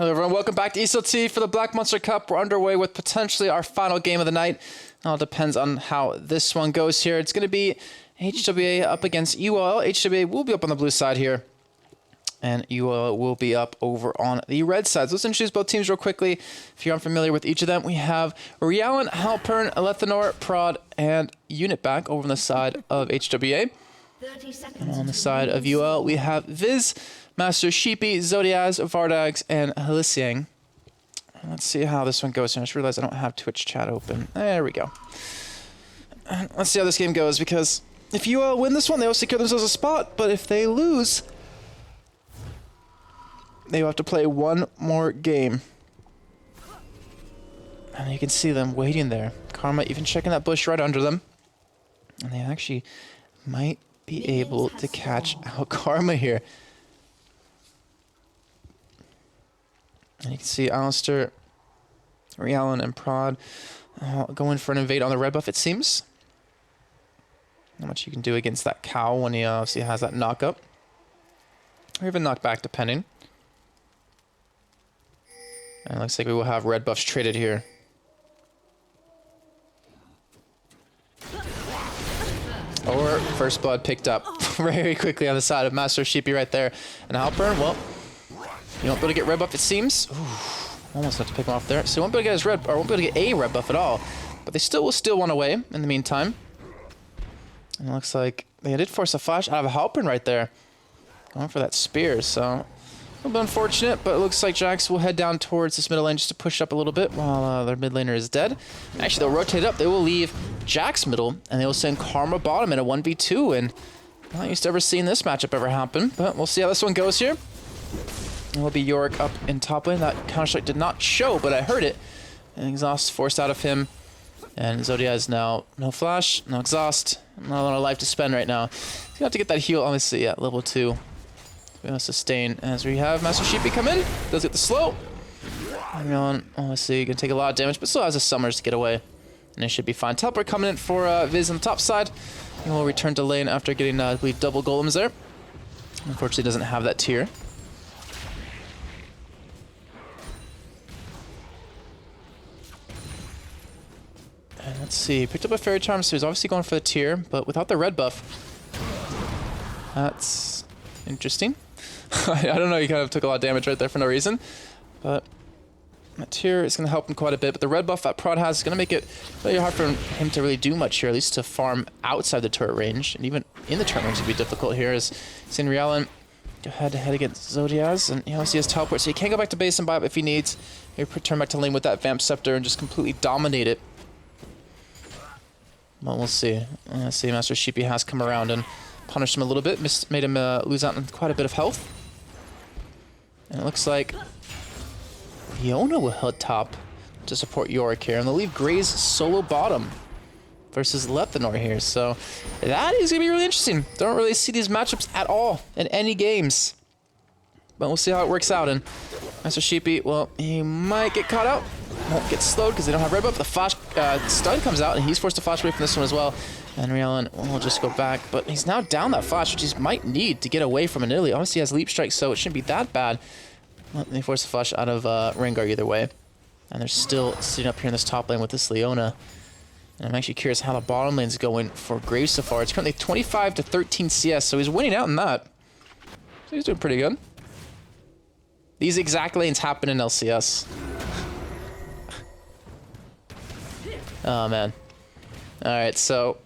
Hello everyone, welcome back to ESLT for the Black Monster Cup. We're underway with potentially our final game of the night. It all depends on how this one goes here. It's going to be HWA up against UL. HWA will be up on the blue side here, and UL will be up over on the red side. So let's introduce both teams real quickly. If you're unfamiliar with each of them, we have Rialan, Halpern, Lethanor, Prod, and Unit back over on the side of HWA. And on the side of UL, we have Viz, Master Sheepy, Zodiaz, Vardags, and Helisiang. Let's see how this one goes. I just realized I don't have Twitch chat open. There we go. Let's see how this game goes, because if UL win this one, they will secure themselves a spot. But if they lose, they will have to play one more game. And you can see them waiting there. Karma even checking that bush right under them. And they actually might be able to catch out Karma here. And you can see Alistair, Rialan, and Prod going for an invade on the red buff, it seems. Not much you can do against that cow when he obviously has that knock up. Or even knock back, depending. And it looks like we will have red buffs traded here. Or first blood picked up very quickly on the side of Master Sheepy right there. And Halpern, well, you won't be able to get red buff, it seems. Ooh, almost have to pick him off there. So he won't be able to get his red, or won't be able to get a red buff at all. But they still will steal one away in the meantime. And it looks like they did force a flash out of a Halpern right there. Going for that spear, so a little bit unfortunate, but it looks like Jax will head down towards this middle lane just to push up a little bit while their mid laner is dead. Actually, they'll rotate up. They will leave Jax middle, and they will send Karma bottom in a 1v2, and I'm not used to ever seeing this matchup ever happen, but we'll see how this one goes here. It will be Yorick up in top lane. That counter-strike did not show, but I heard it. And exhaust forced out of him. And Zodia is now no flash, no exhaust, not a lot of life to spend right now. He's gonna have to get that heal, obviously, at level 2. We're gonna sustain as we have Master Sheepy come in. Does get the slow. And obviously gonna take a lot of damage, but still has a summers to get away. And it should be fine. Teleport coming in for Viz on the top side. And we'll return to lane after getting, I believe, double golems there. Unfortunately, doesn't have that tier. And let's see, picked up a Fairy Charm, so he's obviously going for the tier, but without the red buff. That's interesting. I don't know, he kind of took a lot of damage right there for no reason. But that tier is going to help him quite a bit, but the red buff that Prod has is going to make it very hard for him to really do much here, at least to farm outside the turret range. And even in the turret range would be difficult here, as seeing Rialan go head-to-head against Zodiaz, and he obviously has teleport, so he can go back to base and buy up if he needs. He'll return back to lane with that Vamp Scepter and just completely dominate it. Well, we'll see. Let's see, Master Sheepy has come around and punished him a little bit, made him lose out on quite a bit of health. And it looks like Fiona will head top to support Yorick here, and they'll leave Gray's solo bottom versus Lethanor here. So that is going to be really interesting. Don't really see these matchups at all in any games. But we'll see how it works out. And Master Sheepy, well, he might get caught out. Won't get slowed because they don't have red buff. The flash stun comes out, and he's forced to flash away from this one as well. And Rialan will just go back, but he's now down that flash, which he might need to get away from an Italy. Obviously, he has Leap Strike, so it shouldn't be that bad. Well, they force the flash out of Rengar either way. And they're still sitting up here in this top lane with this Leona. And I'm actually curious how the bottom lane's going for Graves so far. It's currently 25 to 13 CS, so he's winning out in that. So he's doing pretty good. These exact lanes happen in LCS. Oh, man. Alright, so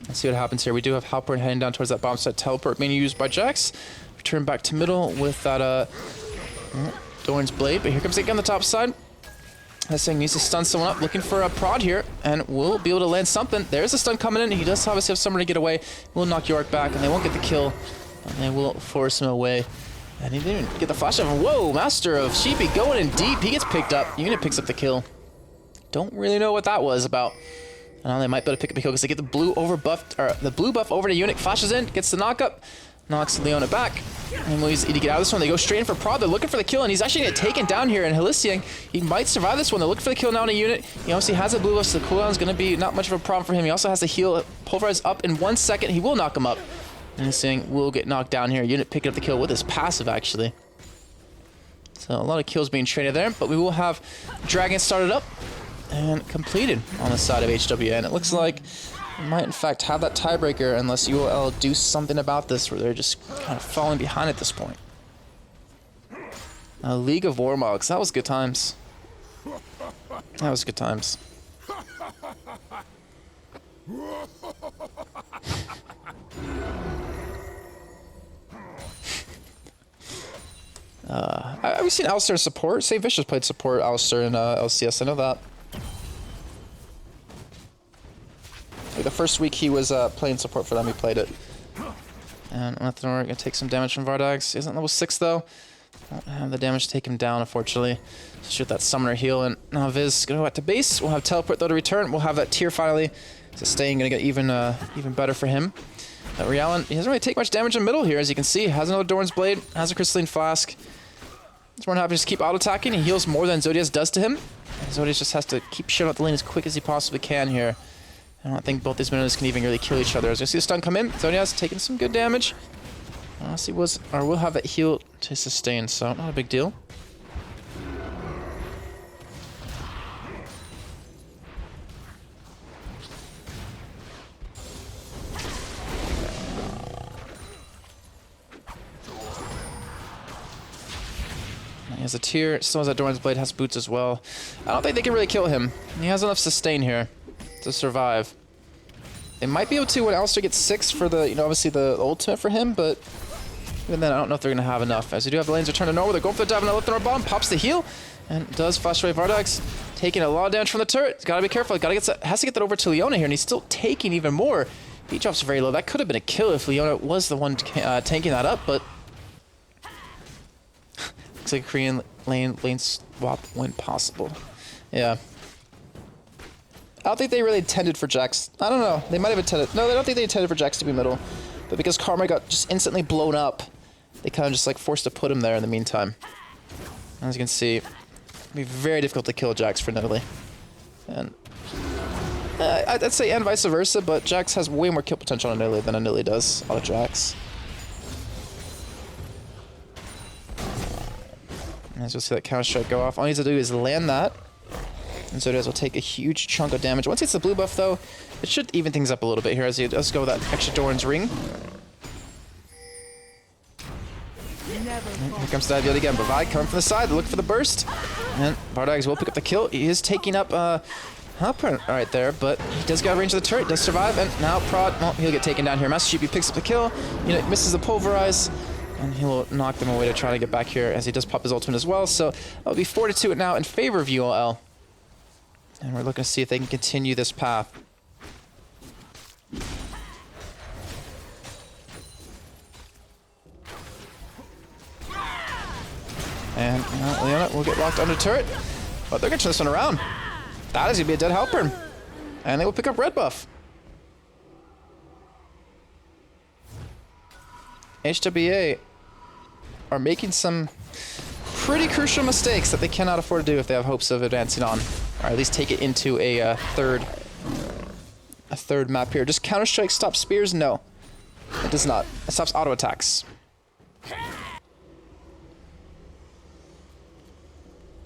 let's see what happens here. We do have Halpern heading down towards that bomb site teleport being used by Jax. Return back to middle with that Doran's Blade, but here comes Zeke on the top side. This thing needs to stun someone up, looking for a Prod here, and we'll be able to land something. There's a stun coming in. He does obviously have somewhere to get away. We'll knock Yorick back, and they won't get the kill. And they will force him away. And he didn't get the flash of him. Whoa, Master of Sheepy going in deep. He gets picked up. Unit picks up the kill. Don't really know what that was about. They might be able to pick up a kill because they get the blue buff over to Unit. Flashes in, gets the knock up, knocks Leona back. And when he's to get out of this one, they go straight in for Prod. They're looking for the kill, and he's actually going to get taken down here. And Helisiang, he might survive this one. They're looking for the kill now in a Unit. He obviously has a blue buff, so the cooldown is going to be not much of a problem for him. He also has the heal. Pulverize up in 1 second. He will knock him up. And Helisiang will get knocked down here. Unit picking up the kill with his passive, actually. So a lot of kills being traded there, but we will have Dragon started up and completed on the side of HWA. And it looks like we might in fact have that tiebreaker unless UOL do something about this where they're just kind of falling behind at this point. League of Warmogs, that was good times. That was good times. I've seen Alistair support. Say Vicious played support Alistair in LCS, I know that. Like the first week he was playing support for them, he played it. And Lethanor gonna take some damage from Vardags. He isn't level 6 though. Won't have the damage to take him down, unfortunately. So shoot that summoner heal, and now Viz gonna go back to base. We'll have teleport though to return. We'll have that tier finally. Sustain gonna get even better for him. Realan, he doesn't really take much damage in the middle here, as you can see. Has another Doran's Blade, has a Crystalline Flask. He's more than happy to just keep auto-attacking. He heals more than Zodias does to him. And Zodias just has to keep shutting out the lane as quick as he possibly can here. I don't think both these minions can even really kill each other. As you see the stun come in, Zodias taking some good damage. Honestly, will have that heal to sustain, so not a big deal. He has a tier, still has that Doran's Blade, has boots as well. I don't think they can really kill him. He has enough sustain here to survive. They might be able to when Alistair gets 6 for the, obviously the ultimate for him, but even then I don't know if they're going to have enough. As they do have the lanes return to normal, they're going for the dive on the left on our bottom, pops the heal, and does flash away Vardags, taking a lot of damage from the turret. He's got to be careful, has to get that over to Leona here, and he's still taking even more. He drops very low. That could have been a kill if Leona was the one tanking that up, but looks like a Korean lane swap when possible. Yeah. I don't think they really intended for Jax. I don't know. They might have intended. No, I don't think they intended for Jax to be middle. But because Karma got just instantly blown up, they kind of just like forced to put him there in the meantime. As you can see, it'd be very difficult to kill Jax for Nidalee. And I'd say and vice versa, but Jax has way more kill potential on Nidalee than a Nidalee does on a Jax. As you'll see that counter strike go off, all he needs to do is land that. And Zodias will take a huge chunk of damage. Once he hits the blue buff though, it should even things up a little bit here as he does go with that extra Doran's Ring. And here comes the idea again. Bavai coming from the side, look for the burst. And Vardags will pick up the kill. He is taking up Halpern right there, but he does get out of range of the turret, does survive, and now Prod, well, he'll get taken down here. Master Sheepy picks up the kill, misses the pulverize. And he'll knock them away to try to get back here as he does pop his ultimate as well. So it'll be 4-2 now in favor of ULL. And we're looking to see if they can continue this path. And Leona will get locked under turret. But they're going to turn this one around. That is going to be a dead Halpern. And they will pick up red buff. HWA are making some pretty crucial mistakes that they cannot afford to do if they have hopes of advancing on, or at least take it into a third map here. Does Counter-Strike stop spears? No, it does not. It stops auto attacks.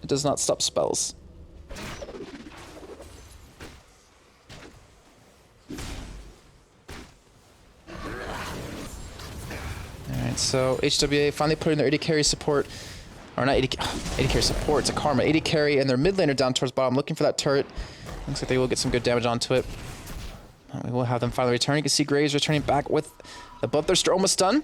It does not stop spells. Alright, so HWA finally putting their AD carry support, or not AD carry support, it's a Karma. AD carry and their mid laner down towards bottom, looking for that turret. Looks like they will get some good damage onto it. We will have them finally return. You can see Graves returning back with the Bloodthirster almost done.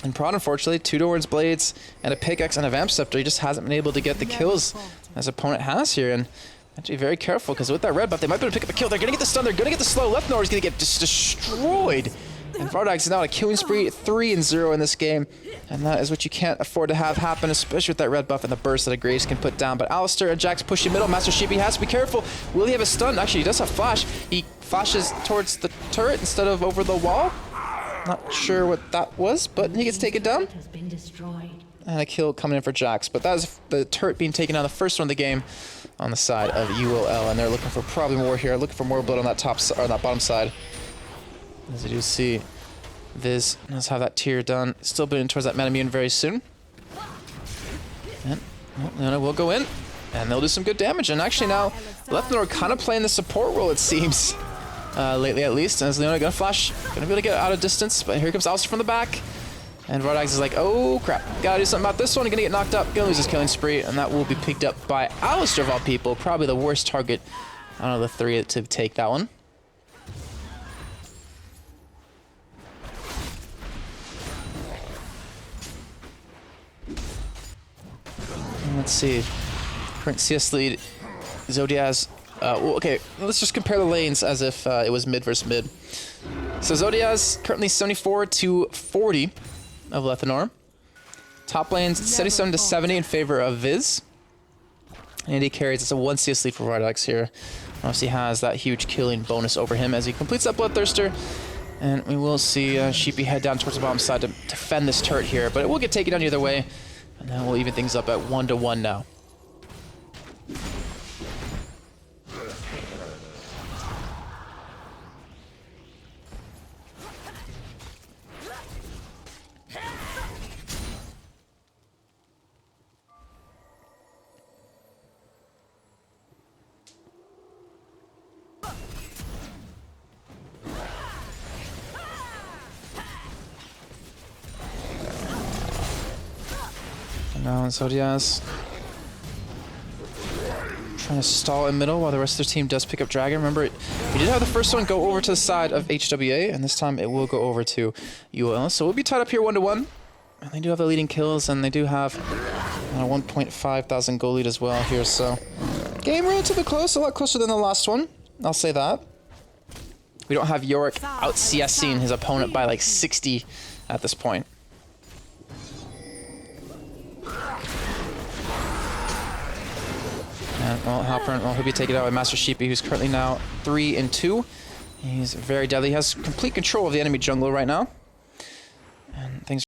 And Prod, unfortunately, 2 Doran's Blades and a pickaxe and a Vamp Scepter. He just hasn't been able to get the kills his opponent has here. And have to be very careful, because with that red buff, they might be able to pick up a kill. They're going to get the stun, they're going to get the slow. Lethanor is going to get just destroyed. And Vardags is now on a killing spree, 3-0 in this game. And that is what you can't afford to have happen, especially with that red buff and the burst that a Graves can put down. But Alistair and Jax pushing middle. Master Sheepy has to be careful. Will he have a stun? Actually, he does have flash. He flashes towards the turret instead of over the wall. Not sure what that was, but he gets taken down. And a kill coming in for Jax. But that is the turret being taken down, the first one of the game on the side of ULL. And they're looking for probably more here. Looking for more blood on that top or that bottom side. As you do see, Viz does have that tier done. Still building towards that Manamune very soon. And Well, Leona will go in, and they'll do some good damage. And actually now, Lethnor kind of playing the support role, it seems. Lately at least. And is Leona gonna flash? Gonna be able to get out of distance, but here comes Alistair from the back. And Rodax is like, oh crap, gotta do something about this one. Gonna get knocked up, gonna lose his killing spree, and that will be picked up by Alistair of all people. Probably the worst target out of the three to take that one. And let's see. Current CS lead, Zodiaz. Well, okay, let's just compare the lanes as if it was mid versus mid. So Zodiaz currently 74 to 40 of Lethanor. Top lanes 77 to 70 in favor of Viz. And he carries, it's a 1 CS lead for Rodax here. Obviously has that huge killing bonus over him as he completes that Bloodthirster. And we will see Sheepy head down towards the bottom side to defend this turret here, but it will get taken down either way. And now we'll even things up at 1-1 now. Now Zodiaz trying to stall in middle while the rest of their team does pick up Dragon. Remember, we did have the first one go over to the side of HWA, and this time it will go over to UL. So we'll be tied up here 1-1. And they do have the leading kills, and they do have 1.5 thousand goal lead as well here. So game relatively close, a lot closer than the last one. I'll say that. We don't have Yorick out CSing his opponent by like 60 at this point. And, well, Halpern, well, he'll be taken out by Master Sheepy, who's currently now 3-2. He's very deadly. He has complete control of the enemy jungle right now.